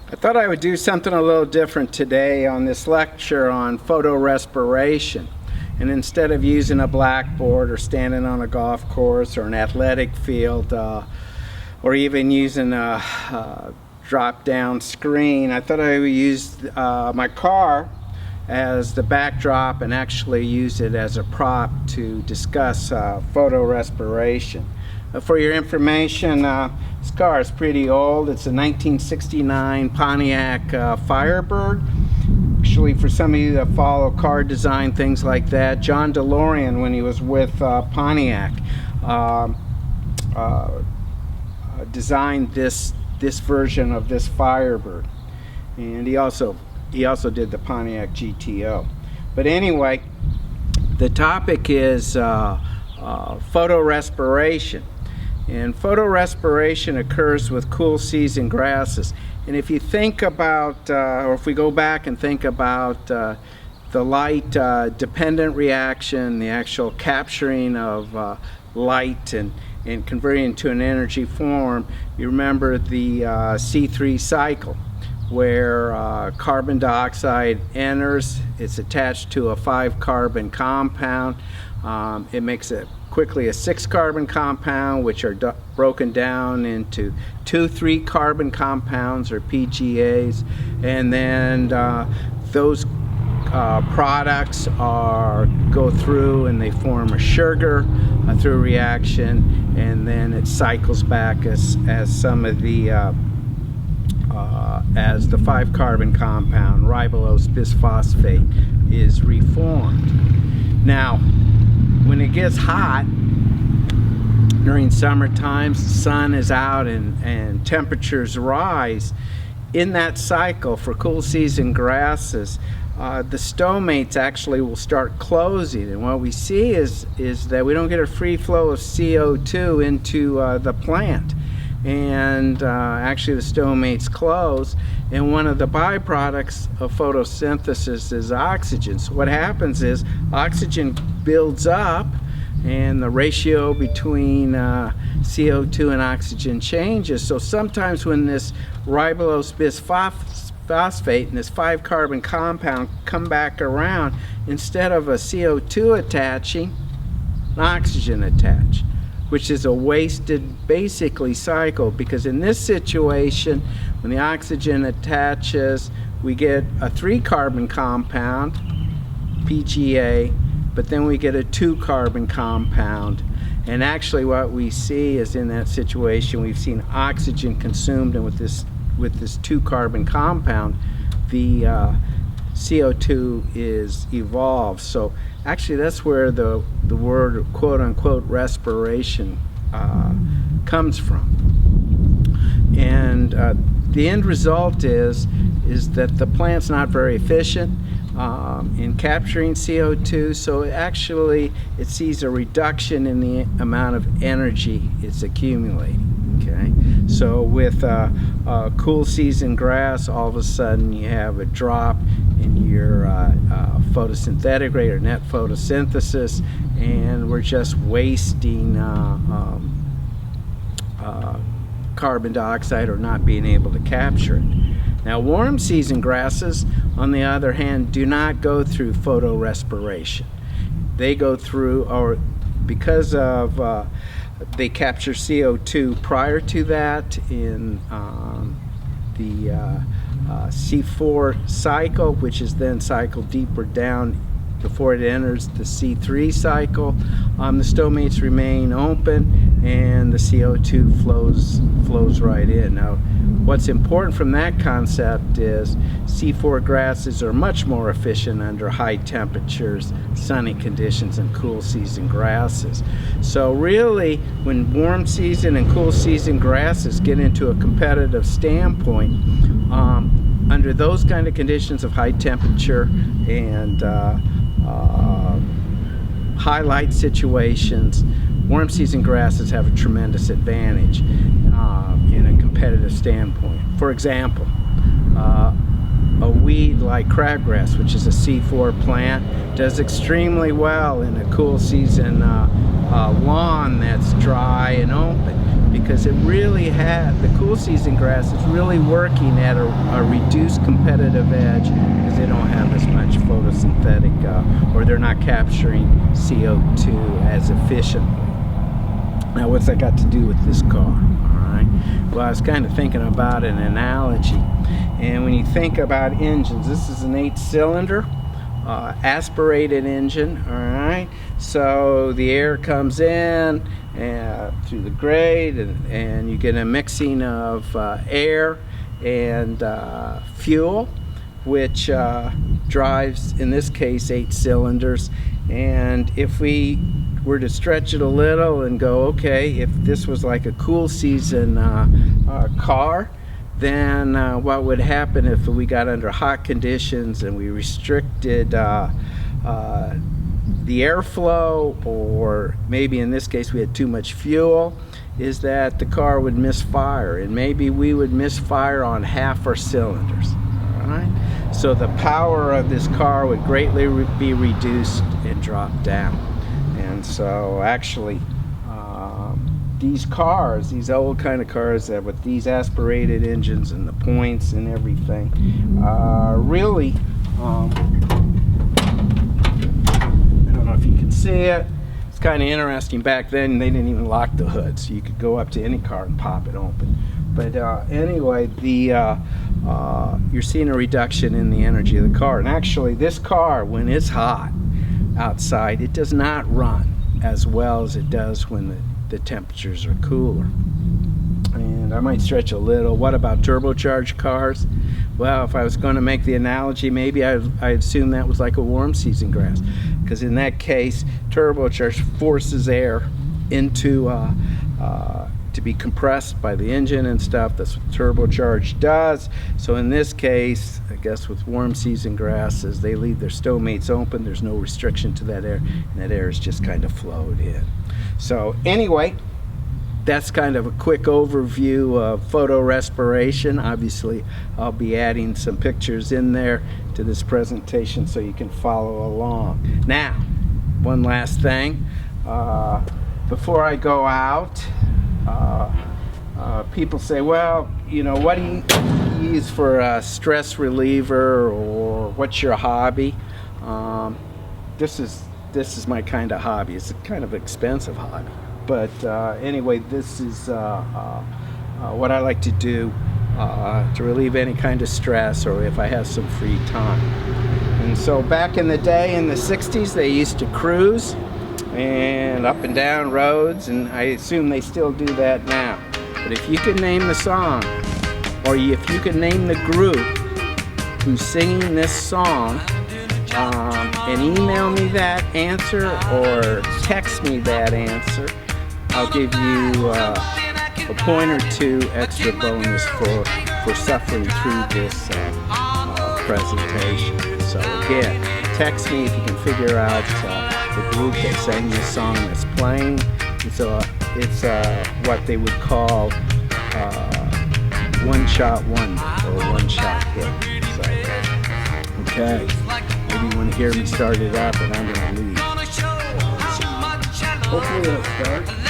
I thought I would do something a little different today on this lecture on photorespiration. And instead of using a blackboard or standing on a golf course or an athletic field or even using a drop-down screen, I thought I would use my car as the backdrop and actually use it as a prop to discuss photorespiration. For your information, this car is pretty old. It's a 1969 Pontiac Firebird. Actually, for some of you that follow car design, things like that, John DeLorean, when he was with Pontiac, designed this version of this Firebird, and he also did the Pontiac GTO. But anyway, the topic is photorespiration. And photorespiration occurs with cool season grasses. And if you think about, or if we go back and think about the light dependent reaction, the actual capturing of light and converting it to an energy form, you remember the C3 cycle, where carbon dioxide enters, it's attached to a 5-carbon compound. It makes it quickly a 6-carbon compound, which are broken down into 2 3-carbon compounds, or PGAs, and then those products go through and they form a sugar through a reaction, and then it cycles back as some of the as the 5-carbon compound ribulose bisphosphate is reformed. Now, when it gets hot during summer times, the sun is out and temperatures rise, in that cycle for cool season grasses, the stomates actually will start closing, and what we see is that we don't get a free flow of CO2 into the plant, and actually the stomates close, and one of the byproducts of photosynthesis is oxygen. So what happens is oxygen builds up and the ratio between CO2 and oxygen changes. So sometimes when this ribulose bisphosphate and this 5-carbon compound come back around, instead of a CO2 attaching, an oxygen attach, which is a wasted basically cycle, because in this situation when the oxygen attaches we get a 3-carbon compound, PGA, but then we get a 2-carbon compound, and actually what we see is in that situation we've seen oxygen consumed, and with this 2-carbon compound the CO2 is evolved. So actually that's where the word quote-unquote respiration comes from. And the end result is that the plant's not very efficient in capturing CO2, so it sees a reduction in the amount of energy it's accumulating. Okay, so with cool season grass, all of a sudden you have a drop in your photosynthetic rate or net photosynthesis, and we're just wasting carbon dioxide or not being able to capture it. Now, warm season grasses, on the other hand, do not go through photorespiration. They go through, or because of they capture CO2 prior to that in the C4 cycle, which is then cycled deeper down before it enters the C3 cycle. The stomates remain open and the CO2 flows right in. Now, what's important from that concept is C4 grasses are much more efficient under high temperatures, sunny conditions, and cool season grasses. So really, when warm season and cool season grasses get into a competitive standpoint, under those kind of conditions of high temperature and high light situations, warm season grasses have a tremendous advantage in a competitive standpoint. For example, a weed like crabgrass, which is a C4 plant, does extremely well in a cool season lawn that's dry and open. because it really had, the cool season grass is really working at a reduced competitive edge because they don't have as much photosynthetic, or they're not capturing CO2 as efficiently. Now, what's that got to do with this car? All right. Well, I was kind of thinking about an analogy. And when you think about engines, this is an 8-cylinder aspirated engine. All right. So the air comes in through the grate, and you get a mixing of air and fuel, which drives, in this case, 8 cylinders. And if we were to stretch it a little and go, okay, if this was like a cool season car, then what would happen if we got under hot conditions and we restricted the airflow, or maybe in this case we had too much fuel, is that the car would misfire, and maybe we would misfire on half our cylinders. All right? So the power of this car would greatly be reduced and drop down. And so actually these cars, these old kind of cars that with these aspirated engines and the points and everything, really, I don't know if you can see it, it's kind of interesting. Back then they didn't even lock the hood, so you could go up to any car and pop it open. But anyway, you're seeing a reduction in the energy of the car. And actually this car, when it's hot outside, it does not run as well as it does when the temperatures are cooler. And I might stretch a little. What about turbocharged cars? Well, if I was going to make the analogy, maybe I assume that was like a warm season grass, because in that case, turbocharged forces air into to be compressed by the engine and stuff. That's what turbocharged does. So in this case, I guess with warm season grasses, they leave their stomates open. There's no restriction to that air, and that air is just kind of flowed in. So anyway, that's kind of a quick overview of photorespiration. Obviously, I'll be adding some pictures in there to this presentation so you can follow along. Now, one last thing. Before I go out, people say, well, you know, what do you use for a stress reliever, or what's your hobby? This is my kind of hobby. It's a kind of expensive hobby, but anyway, this is what I like to do to relieve any kind of stress, or if I have some free time. And so back in the day, in the 60s, they used to cruise and up and down roads, and I assume they still do that now. But if you could name the song, or if you could name the group who's singing this song, and email me that answer or text me that answer, I'll give you a point or two extra bonus for suffering through this presentation. So again, text me if you can figure out the group that sang this song that's playing. It's what they would call one-shot wonder, or one-shot hit. So, okay. Maybe you want to hear me start it up, and I'm going to leave. Hopefully it'll start.